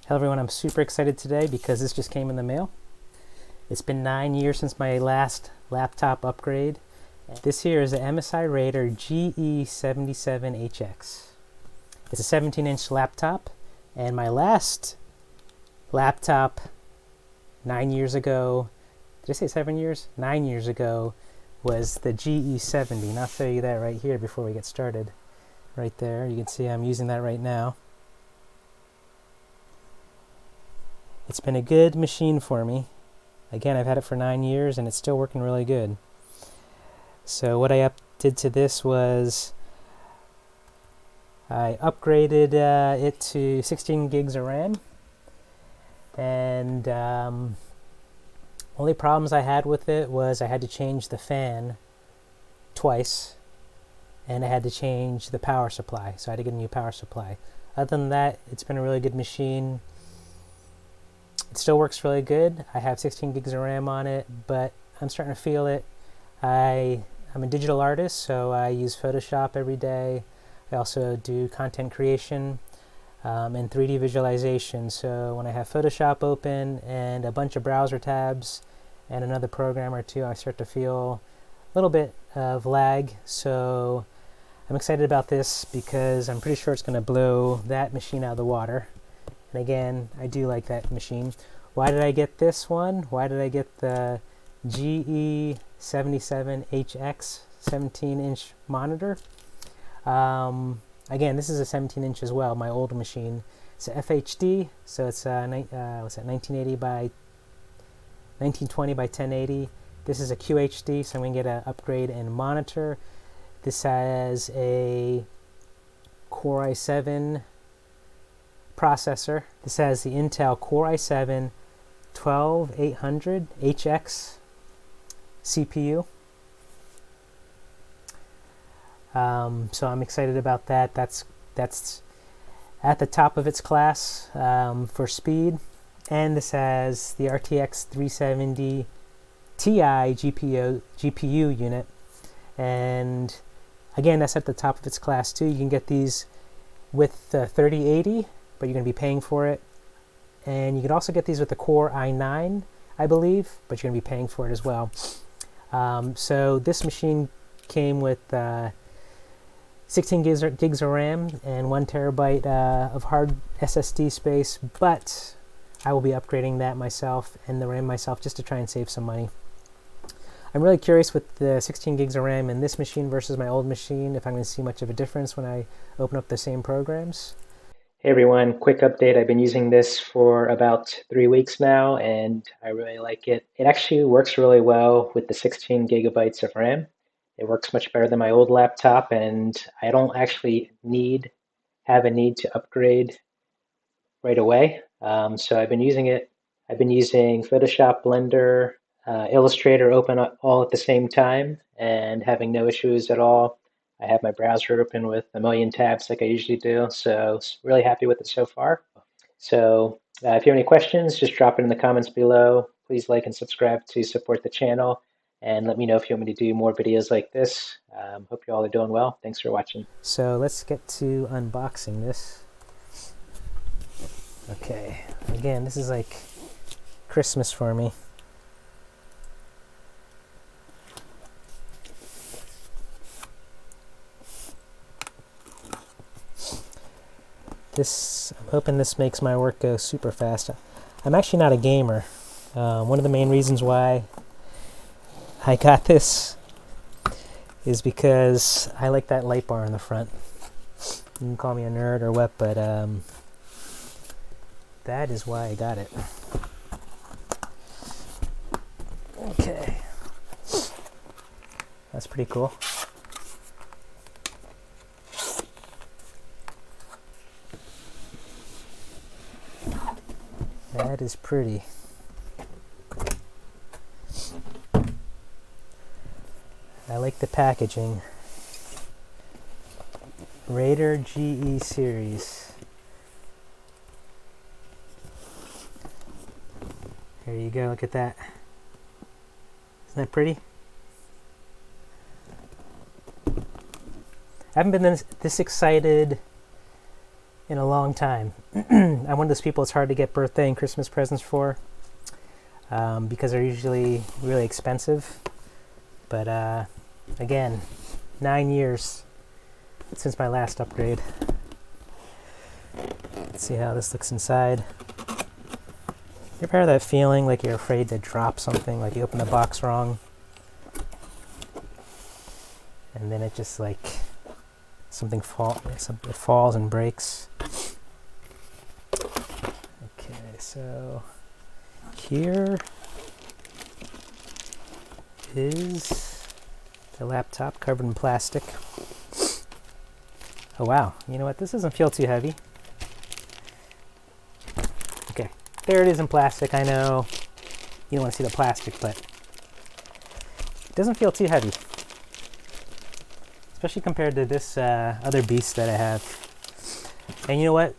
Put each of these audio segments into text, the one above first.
Hello everyone, I'm super excited today because this just came in the mail. It's been 9 years since my last laptop upgrade. This here is the MSI Raider GE77HX. It's a 17-inch laptop, and my last laptop 9 years ago, did I say 7 years? 9 years ago was the GE70, and I'll show you that right here before we get started. Right there, you can see I'm using that right now. It's been a good machine for me. Again, I've had it for 9 years and it's still working really good. So what I did to this was I upgraded it to 16 gigs of RAM, and only problems I had with it was I had to change the fan twice, and I had to change the power supply, so I had to get a new power supply. Other than that, it's been a really good machine. It still works really good. I have 16 gigs of RAM on it, but I'm starting to feel it. I'm a digital artist, so I use Photoshop every day. I also do content creation and 3D visualization. So when I have Photoshop open and a bunch of browser tabs and another program or two, I start to feel a little bit of lag. So I'm excited about this because I'm pretty sure it's going to blow that machine out of the water. And again, I do like that machine. Why did I get this one? Why did I get the GE77HX 17-inch monitor? Again, this is a 17-inch as well, my old machine. It's a FHD, so it's what's that, 1920 by 1080. This is a QHD, so I'm going to get an upgrade in monitor. This has a Core i7 processor. This has the Intel Core i7 12800HX CPU. So I'm excited about that. That's at the top of its class for speed. And this has the RTX 370 Ti GPU unit. And again, that's at the top of its class too. You can get these with 3080, but you're going to be paying for it. And you can also get these with the Core i9, I believe, but you're going to be paying for it as well. So this machine came with 16 gigs of RAM and 1 terabyte of hard SSD space, but I will be upgrading that myself and the RAM myself just to try and save some money. I'm really curious with the 16 gigs of RAM in this machine versus my old machine, if I'm going to see much of a difference when I open up the same programs. Hey everyone, quick update. I've been using this for about 3 weeks now and I really like it. It actually works really well with the 16 gigabytes of RAM. It works much better than my old laptop, and I don't actually have a need to upgrade right away. So I've been using it. I've been using Photoshop, Blender, Illustrator open up all at the same time and having no issues at all. I have my browser open with a million tabs like I usually do, so really happy with it so far. So if you have any questions, just drop it in the comments below. Please like and subscribe to support the channel, and let me know if you want me to do more videos like this. Hope you all are doing well. Thanks for watching. So let's get to unboxing this. Okay, again, this is like Christmas for me. I'm hoping this makes my work go super fast. I'm actually not a gamer. One of the main reasons why I got this is because I like that light bar in the front. You can call me a nerd or what, but that is why I got it. Okay. That's pretty cool. That is pretty. I like the packaging. Raider GE series. There you go, look at that. Isn't that pretty? I haven't been this excited in a long time. I'm one of those people it's hard to get birthday and Christmas presents for because they're usually really expensive. But again, 9 years since my last upgrade. Let's see how this looks inside. You ever have that feeling like you're afraid to drop something, like you open the box wrong? And then it just like something falls and breaks. Okay, so here is the laptop covered in plastic. Oh wow, you know what? This doesn't feel too heavy. Okay, there it is in plastic. I know you don't want to see the plastic, but it doesn't feel too heavy. Especially compared to this other beast that I have. And you know what?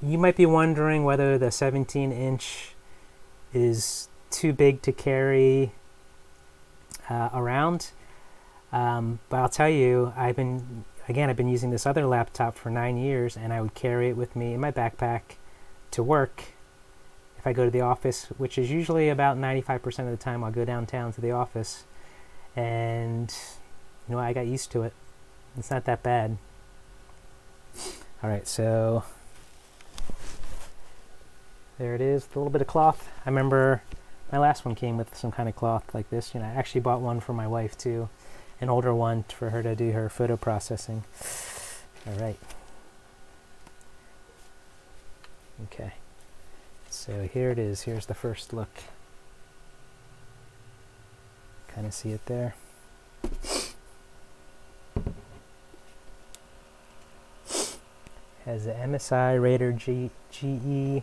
You might be wondering whether the 17-inch is too big to carry around. But I'll tell you, I've been using this other laptop for 9 years, and I would carry it with me in my backpack to work if I go to the office, which is usually about 95% of the time I'll go downtown to the office. And you know, I got used to it. It's not that bad. All right, so there it is, a little bit of cloth. I remember my last one came with some kind of cloth like this. You know, I actually bought one for my wife too, an older one for her to do her photo processing. All right. Okay. So here it is. Here's the first look. Kind of see it there. Has the MSI Raider GE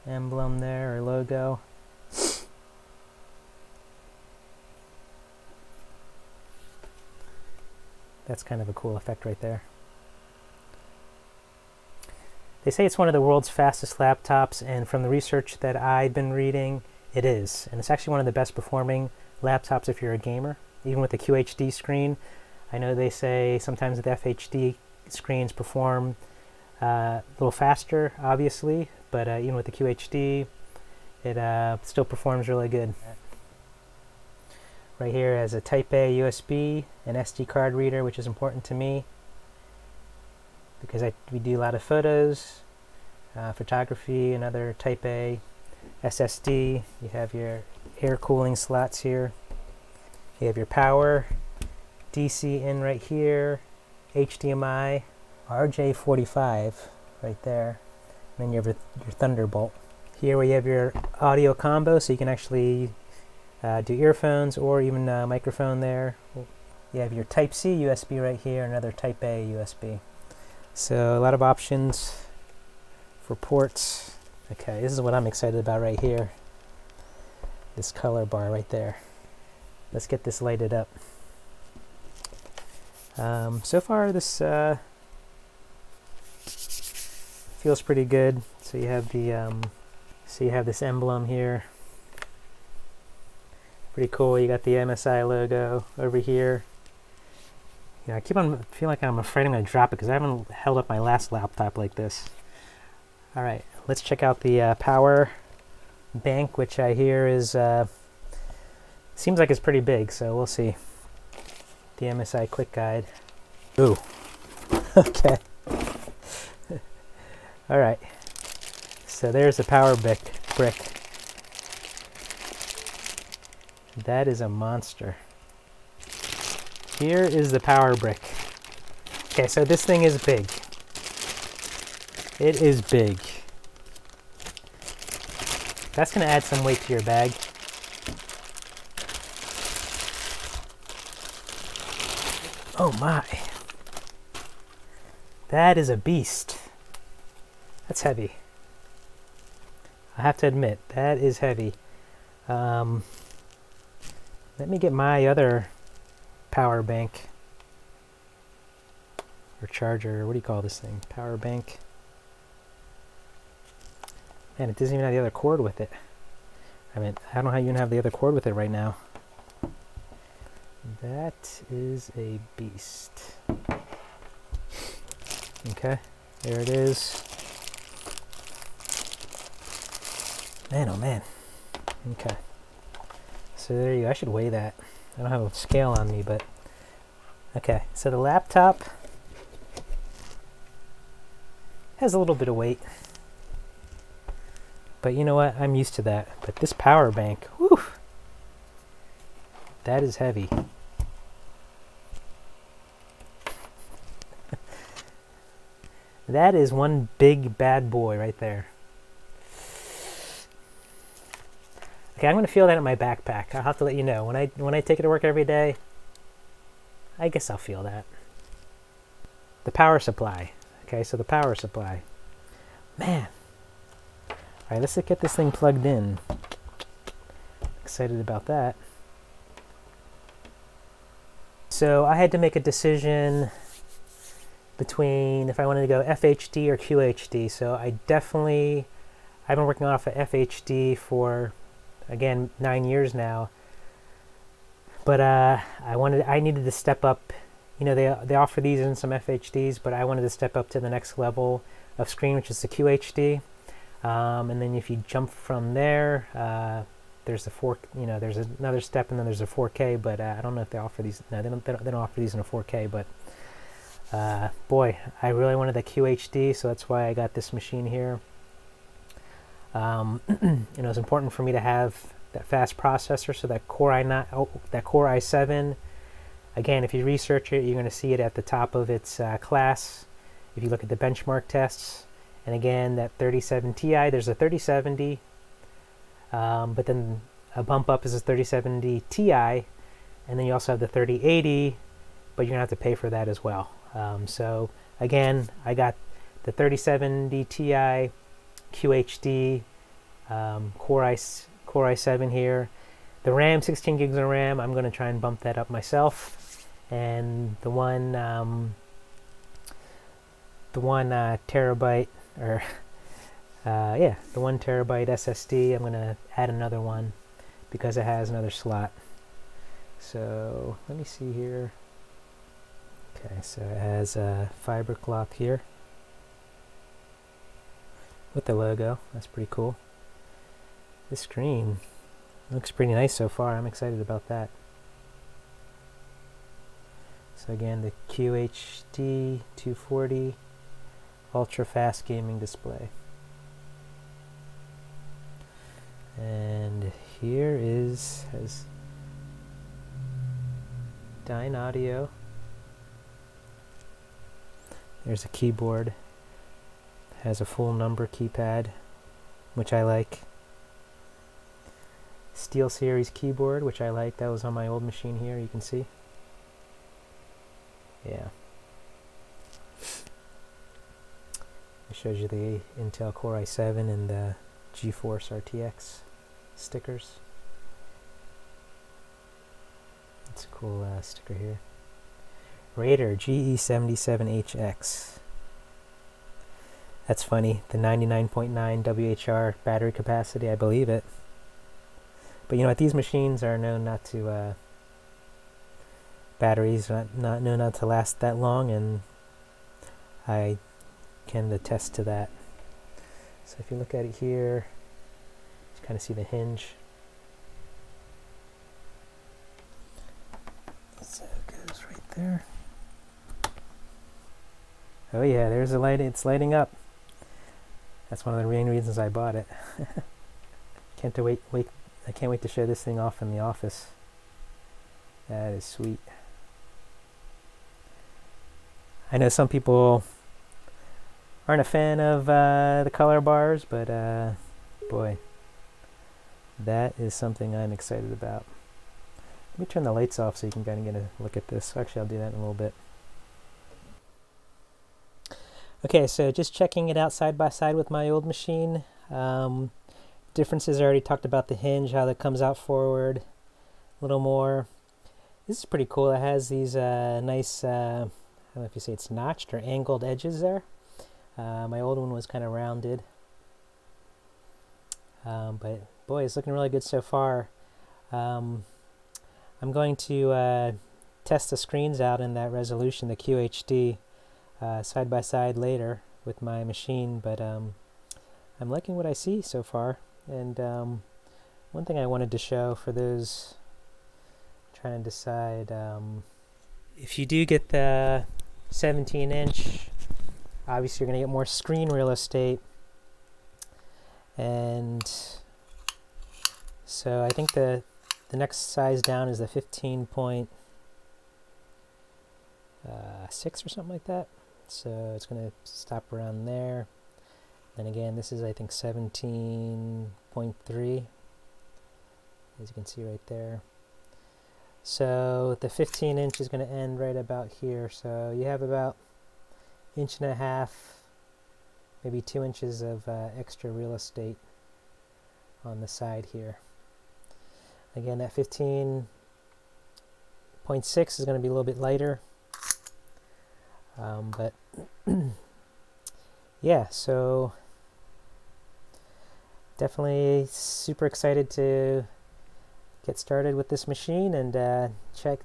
emblem there, or logo. That's kind of a cool effect right there. They say it's one of the world's fastest laptops, and from the research that I've been reading, it is. And it's actually one of the best performing laptops if you're a gamer, even with the QHD screen. I know they say sometimes the FHD screens perform a little faster, obviously, but even with the QHD, it still performs really good. Right here has a Type A USB, an SD card reader, which is important to me because we do a lot of photos, photography, and other Type A. SSD, you have your air cooling slots here. You have your power, DC in right here, HDMI, RJ45 right there, and then you have your Thunderbolt. Here we have your audio combo, so you can actually do earphones or even a microphone there. You have your Type-C USB right here, another Type-A USB. So a lot of options for ports. Okay, this is what I'm excited about right here. This color bar right there. Let's get this lighted up. So far this feels pretty good. So you have this emblem here. Pretty cool. You got the MSI logo over here. Yeah, I feel like I'm afraid I'm going to drop it because I haven't held up my last laptop like this. All right, let's check out the power bank, which I hear is seems like it's pretty big. So we'll see. The MSI quick guide. Ooh. Okay. All right. So there's the power brick. That is a monster. Here is the power brick. Okay, so this thing is big. It is big. That's going to add some weight to your bag. Oh my. That is a beast. That's heavy. I have to admit, that is heavy. Let me get my other power bank. Or charger, what do you call this thing? Power bank. Man, it doesn't even have the other cord with it. I mean, I don't know how you even have the other cord with it right now. That is a beast. Okay, there it is. Man, oh man. Okay. So there you go. I should weigh that. I don't have a scale on me, but okay. So the laptop has a little bit of weight, but you know what? I'm used to that. But this power bank, whew, that is heavy. That is one big bad boy right there. Okay, I'm gonna feel that in my backpack. I'll have to let you know when I take it to work every day. I guess I'll feel that. The power supply. Okay, so the power supply. Man. All right, let's get this thing plugged in. Excited about that. So I had to make a decision between if I wanted to go FHD or QHD. So I've been working off of FHD for, again, 9 years now. But I needed to step up. You know, they offer these in some FHDs, but I wanted to step up to the next level of screen, which is the QHD. And then if you jump from there, there's the there's another step, and then there's a 4K. But I don't know if they offer these. No, they don't offer these in a 4K. But boy, I really wanted the QHD, so that's why I got this machine here. It's important for me to have that fast processor, so that Core i7. Again, if you research it, you're going to see it at the top of its class. If you look at the benchmark tests, and again, that 3070 Ti, there's a 3070, but then a bump up is a 3070 Ti, and then you also have the 3080, but you're going to have to pay for that as well. So again, I got the 3070 Ti QHD Core i7 here. The RAM, 16 gigs of RAM. I'm going to try and bump that up myself. And the one terabyte, or the 1 terabyte SSD, I'm going to add another one because it has another slot. So let me see here. Okay, so it has a fiber cloth here with the logo. That's pretty cool. This screen looks pretty nice so far. I'm excited about that. So again, the QHD 240 ultra fast gaming display. And here has Dyne audio. There's a keyboard. Has a full number keypad, which I like. Steel Series keyboard, which I like. That was on my old machine here, you can see. Yeah. It shows you the Intel Core i7 and the GeForce RTX stickers. That's a cool sticker here. Raider GE77HX. That's funny. The 99.9 WHR battery capacity, I believe it. But you know what? These machines are known not to batteries not known not to last that long, and I can attest to that. So if you look at it here, you kind of see the hinge. So it goes right there. Oh yeah, there's a light. It's lighting up. That's one of the main reasons I bought it. I can't wait to show this thing off in the office. That is sweet. I know some people aren't a fan of the color bars, but boy, that is something I'm excited about. Let me turn the lights off so you can kind of get a look at this. Actually, I'll do that in a little bit. Okay, so just checking it out side by side with my old machine. Differences, I already talked about the hinge, how that comes out forward a little more. This is pretty cool. It has these nice, I don't know if you say it's notched or angled edges there. My old one was kind of rounded. But boy, it's looking really good so far. I'm going to test the screens out in that resolution, the QHD. side by side later with my machine, but I'm liking what I see so far. And one thing I wanted to show for those trying to decide, if you do get the 17-inch, obviously you're going to get more screen real estate, and so I think the next size down is the 15.6 or something like that. So it's going to stop around there. And again, this is I think 17.3, as you can see right there. So the 15-inch is going to end right about here. So you have about 1.5 inches, maybe 2 inches of extra real estate on the side here. Again, that 15.6 is going to be a little bit lighter. But yeah, so definitely super excited to get started with this machine and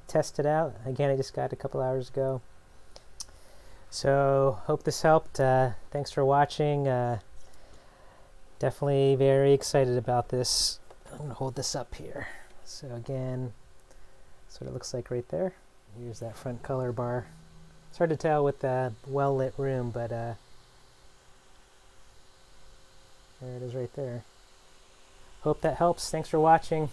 test it out. Again, I just got it a couple hours ago. So hope this helped. Thanks for watching. Definitely very excited about this. I'm going to hold this up here. So again, that's what it looks like right there. Here's that front color bar. It's hard to tell with the well-lit room, but there it is right there. Hope that helps. Thanks for watching.